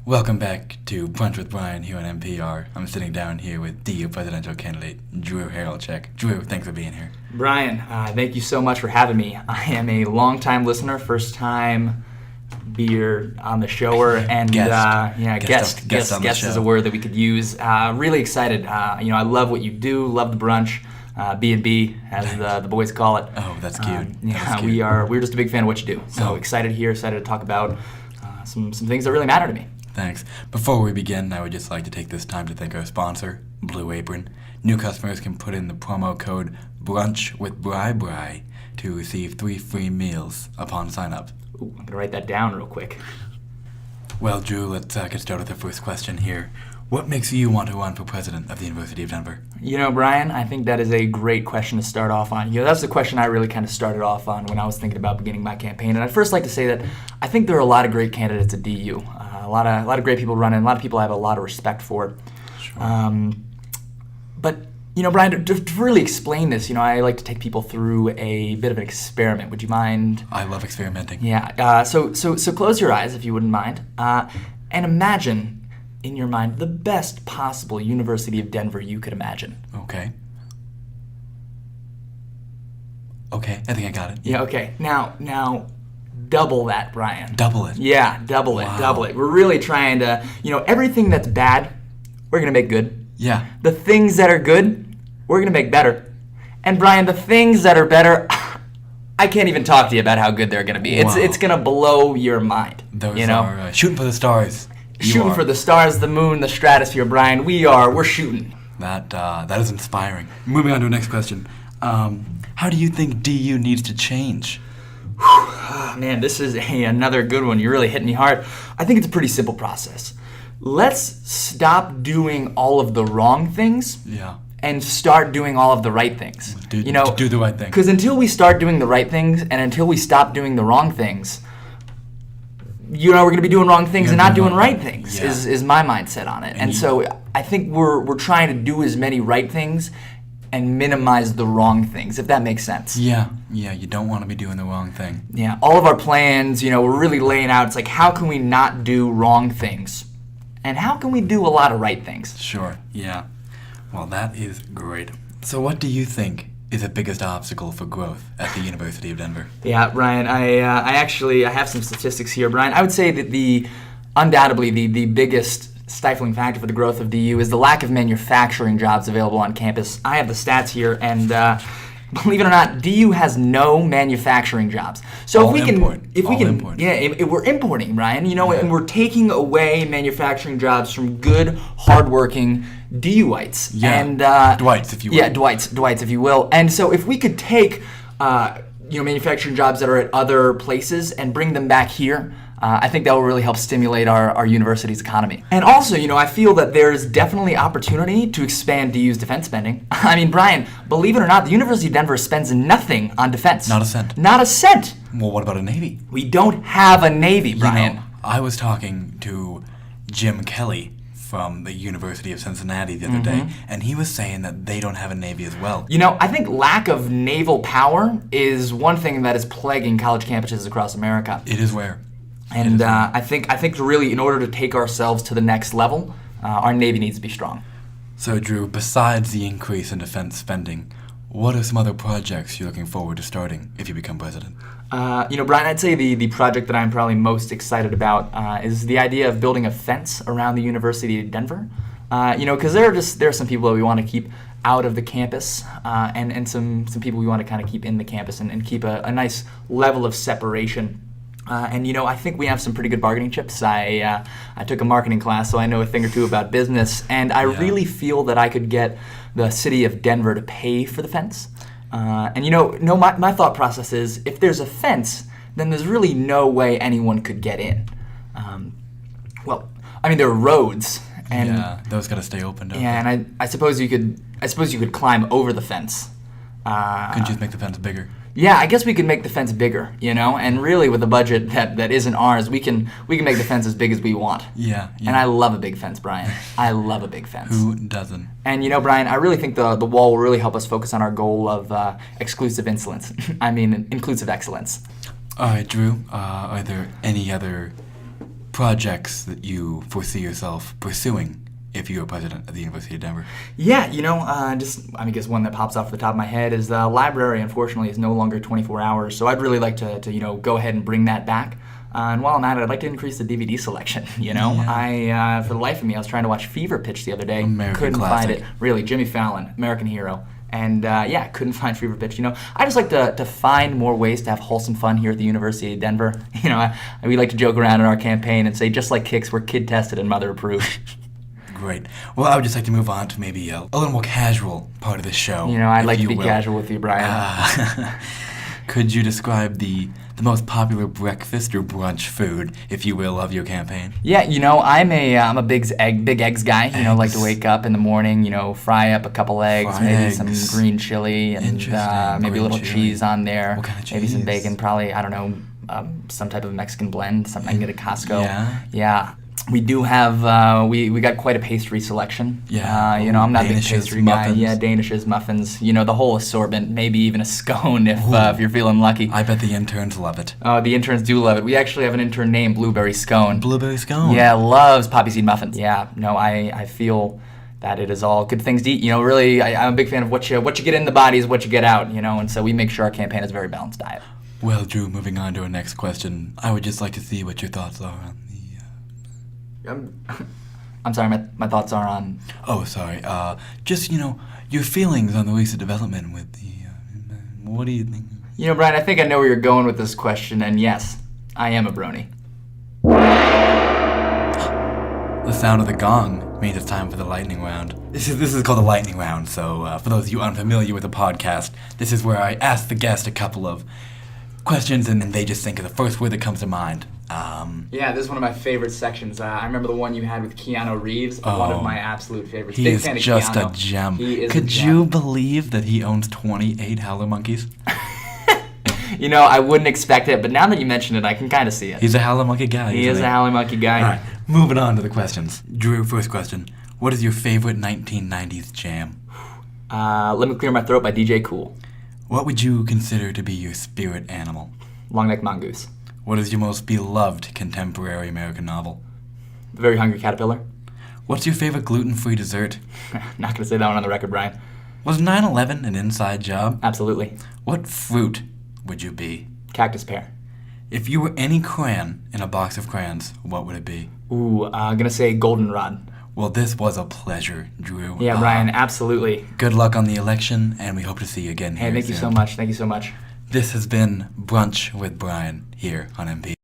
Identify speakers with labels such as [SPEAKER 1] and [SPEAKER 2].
[SPEAKER 1] Welcome back to Brunch with Brian here on NPR. I'm sitting down here with DU presidential candidate Drew Harrilchak. Drew, thanks for being here.
[SPEAKER 2] Brian, thank you so much for having me. I am a long-time listener, first-time beer on the shower, and guest is a word that we could use. Really excited. I love what you do. Love the brunch. B&B, as the boys call it.
[SPEAKER 1] Oh, that's cute.
[SPEAKER 2] That's cute. We're just a big fan of what you do. So excited to talk about some things that really matter to me.
[SPEAKER 1] Thanks. Before we begin, I would just like to take this time to thank our sponsor, Blue Apron. New customers can put in the promo code Brunch with Bri to receive 3 free meals upon sign up.
[SPEAKER 2] Ooh, I'm going to write that down real quick.
[SPEAKER 1] Well, Drew, let's get started with the first question here. What makes you want to run for president of the University of Denver?
[SPEAKER 2] Brian, I think that is a great question to start off on. That's the question I really kind of started off on when I was thinking about beginning my campaign. And I'd first like to say that I think there are a lot of great candidates at DU. A lot of great people running. A lot of people I have a lot of respect for.
[SPEAKER 1] Sure.
[SPEAKER 2] But Brian, to really explain this, I like to take people through a bit of an experiment. Would you mind?
[SPEAKER 1] I love experimenting.
[SPEAKER 2] Yeah. So close your eyes if you wouldn't mind, and imagine in your mind the best possible University of Denver you could imagine.
[SPEAKER 1] Okay, I think I got it.
[SPEAKER 2] Yeah. Okay. Now. Double that, Brian.
[SPEAKER 1] Double it?
[SPEAKER 2] Yeah, double it,
[SPEAKER 1] wow.
[SPEAKER 2] Double it. We're really trying to, everything that's bad, we're going to make good.
[SPEAKER 1] Yeah.
[SPEAKER 2] The things that are good, we're going to make better. And Brian, the things that are better, I can't even talk to you about how good they're going to be.
[SPEAKER 1] Wow.
[SPEAKER 2] It's going to blow your mind.
[SPEAKER 1] Those are shooting for the stars.
[SPEAKER 2] Shooting for the stars, the moon, the stratosphere, Brian. We're shooting.
[SPEAKER 1] That is inspiring. Moving on to the next question. How do you think DU needs to change?
[SPEAKER 2] Man, this is another good one. You're really hitting me hard. I think it's a pretty simple process. Let's stop doing all of the wrong things and start doing all of the right things.
[SPEAKER 1] Do the right thing.
[SPEAKER 2] Because until we start doing the right things and until we stop doing the wrong things, we're going to be doing wrong things and not doing right things is my mindset on it. And so I think we're trying to do as many right things and minimize the wrong things, if that makes sense.
[SPEAKER 1] Yeah, you don't want to be doing the wrong thing.
[SPEAKER 2] Yeah, all of our plans, we're really laying out, it's like, how can we not do wrong things? And how can we do a lot of right things?
[SPEAKER 1] Sure, yeah. Well, that is great. So what do you think is the biggest obstacle for growth at the University of Denver?
[SPEAKER 2] Yeah, Brian, I have some statistics here, Brian. I would say that undoubtedly the biggest stifling factor for the growth of DU is the lack of manufacturing jobs available on campus. I have the stats here, and believe it or not, DU has no manufacturing jobs. So we're importing, Brian. And we're taking away manufacturing jobs from good, hardworking DUites.
[SPEAKER 1] Yeah,
[SPEAKER 2] and
[SPEAKER 1] Dwights, if you will.
[SPEAKER 2] Yeah, Dwights, if you will. And so if we could take manufacturing jobs that are at other places and bring them back here, I think that will really help stimulate our university's economy. And also, I feel that there's definitely opportunity to expand DU's defense spending. I mean, Brian, believe it or not, the University of Denver spends nothing on defense.
[SPEAKER 1] Not a cent.
[SPEAKER 2] Not a cent.
[SPEAKER 1] Well, what about a Navy?
[SPEAKER 2] We don't have a Navy, Brian.
[SPEAKER 1] I was talking to Jim Kelly from the University of Cincinnati the other day, and he was saying that they don't have a Navy as well.
[SPEAKER 2] I think lack of naval power is one thing that is plaguing college campuses across America.
[SPEAKER 1] It is rare.
[SPEAKER 2] And I think really, in order to take ourselves to the next level, our Navy needs to be strong.
[SPEAKER 1] So, Drew, besides the increase in defense spending, what are some other projects you're looking forward to starting if you become president?
[SPEAKER 2] Brian, I'd say the project that I'm probably most excited about is the idea of building a fence around the University of Denver. Because there are some people that we want to keep out of the campus, and some people we want to kind of keep in the campus and keep a nice level of separation. I think we have some pretty good bargaining chips. I took a marketing class, so I know a thing or two about business, and I really feel that I could get the city of Denver to pay for the fence. My thought process is, if there's a fence, then there's really no way anyone could get in. There are roads, and
[SPEAKER 1] those got to stay open, don't they?
[SPEAKER 2] And I suppose you could climb over the fence.
[SPEAKER 1] Couldn't you just make the fence bigger?
[SPEAKER 2] Yeah, I guess we could make the fence bigger, and really with a budget that isn't ours, we can make the fence as big as we want.
[SPEAKER 1] Yeah.
[SPEAKER 2] And I love a big fence, Brian. I love a big fence.
[SPEAKER 1] Who doesn't?
[SPEAKER 2] And Brian, I really think the wall will really help us focus on our goal of inclusive excellence.
[SPEAKER 1] All right, Drew, are there any other projects that you foresee yourself pursuing if you were president of the University of Denver?
[SPEAKER 2] Yeah, I guess one that pops off the top of my head is the library, unfortunately, is no longer 24 hours. So I'd really like to go ahead and bring that back. And while I'm at it, I'd like to increase the DVD selection,
[SPEAKER 1] Yeah.
[SPEAKER 2] For the life of me, I was trying to watch Fever Pitch the other day.
[SPEAKER 1] American
[SPEAKER 2] Couldn't
[SPEAKER 1] classic.
[SPEAKER 2] find it. Really, Jimmy Fallon, American hero. And couldn't find Fever Pitch. I just like to find more ways to have wholesome fun here at the University of Denver. We like to joke around in our campaign and say, just like kicks, we're kid tested and mother approved.
[SPEAKER 1] Great. Well, I would just like to move on to maybe a little more casual part of the show.
[SPEAKER 2] I'd
[SPEAKER 1] if
[SPEAKER 2] like to
[SPEAKER 1] you
[SPEAKER 2] be
[SPEAKER 1] will.
[SPEAKER 2] casual with you, Brian.
[SPEAKER 1] Could you describe the most popular breakfast or brunch food, if you will, of your campaign?
[SPEAKER 2] Yeah, I'm a big eggs guy. Like to wake up in the morning, fry up a couple eggs,
[SPEAKER 1] Fry
[SPEAKER 2] maybe
[SPEAKER 1] eggs.
[SPEAKER 2] some green chili, and
[SPEAKER 1] Interesting.
[SPEAKER 2] maybe a
[SPEAKER 1] Green
[SPEAKER 2] little
[SPEAKER 1] chili.
[SPEAKER 2] cheese on there.
[SPEAKER 1] What kind of
[SPEAKER 2] Maybe some
[SPEAKER 1] cheese?
[SPEAKER 2] bacon, probably, I don't know, some type of Mexican blend, something I can get at Costco.
[SPEAKER 1] Yeah.
[SPEAKER 2] We do have, we got quite a pastry selection.
[SPEAKER 1] Yeah.
[SPEAKER 2] I'm not a big
[SPEAKER 1] Danishes,
[SPEAKER 2] pastry guy.
[SPEAKER 1] muffins.
[SPEAKER 2] Yeah, Danishes, muffins, the whole assortment, maybe even a scone if you're feeling lucky.
[SPEAKER 1] I bet the interns love it.
[SPEAKER 2] The interns do love it. We actually have an intern named Blueberry Scone.
[SPEAKER 1] Blueberry scone.
[SPEAKER 2] Yeah, loves poppy seed muffins. Yeah, no, I feel that it is all good things to eat. Really, I'm a big fan of what you get in the body is what you get out, and so we make sure our campaign is a very balanced diet.
[SPEAKER 1] Well, Drew, moving on to our next question, I would just like to see what your thoughts are on
[SPEAKER 2] I'm sorry, my thoughts are on...
[SPEAKER 1] Oh, sorry. Just, your feelings on the recent development with the... what do you think?
[SPEAKER 2] Brian, I think I know where you're going with this question, and yes, I am a brony.
[SPEAKER 1] The sound of the gong means it's time for the lightning round. This is called the lightning round, so for those of you unfamiliar with the podcast, this is where I ask the guest a couple of questions, and then they just think of the first word that comes to mind.
[SPEAKER 2] Yeah, this is one of my favorite sections. I remember the one you had with Keanu Reeves, one of my absolute favorites.
[SPEAKER 1] He
[SPEAKER 2] Big
[SPEAKER 1] is
[SPEAKER 2] fan of
[SPEAKER 1] just
[SPEAKER 2] Keanu.
[SPEAKER 1] a gem.
[SPEAKER 2] He is
[SPEAKER 1] Could
[SPEAKER 2] a gem.
[SPEAKER 1] you believe that he owns 28 howler monkeys?
[SPEAKER 2] I wouldn't expect it, but now that you mention it, I can kind of see it.
[SPEAKER 1] He's a howler monkey guy.
[SPEAKER 2] He is a howling monkey guy.
[SPEAKER 1] All right, moving on to the questions. Drew, first question. What is your favorite 1990s jam?
[SPEAKER 2] Let Me Clear My Throat by DJ Cool.
[SPEAKER 1] What would you consider to be your spirit animal?
[SPEAKER 2] Long Neck Mongoose.
[SPEAKER 1] What is your most beloved contemporary American novel?
[SPEAKER 2] The Very Hungry Caterpillar.
[SPEAKER 1] What's your favorite gluten-free dessert?
[SPEAKER 2] Not going to say that one on the record, Brian.
[SPEAKER 1] Was 9/11 an inside job?
[SPEAKER 2] Absolutely.
[SPEAKER 1] What fruit would you be?
[SPEAKER 2] Cactus pear.
[SPEAKER 1] If you were any crayon in a box of crayons, what would it be?
[SPEAKER 2] Ooh, I'm going to say goldenrod.
[SPEAKER 1] Well, this was a pleasure, Drew.
[SPEAKER 2] Yeah, Brian, absolutely.
[SPEAKER 1] Good luck on the election, and we hope to see you again here
[SPEAKER 2] Hey, thank you
[SPEAKER 1] soon.
[SPEAKER 2] so much. Thank you so much.
[SPEAKER 1] This has been Brunch with Brian here on NPR.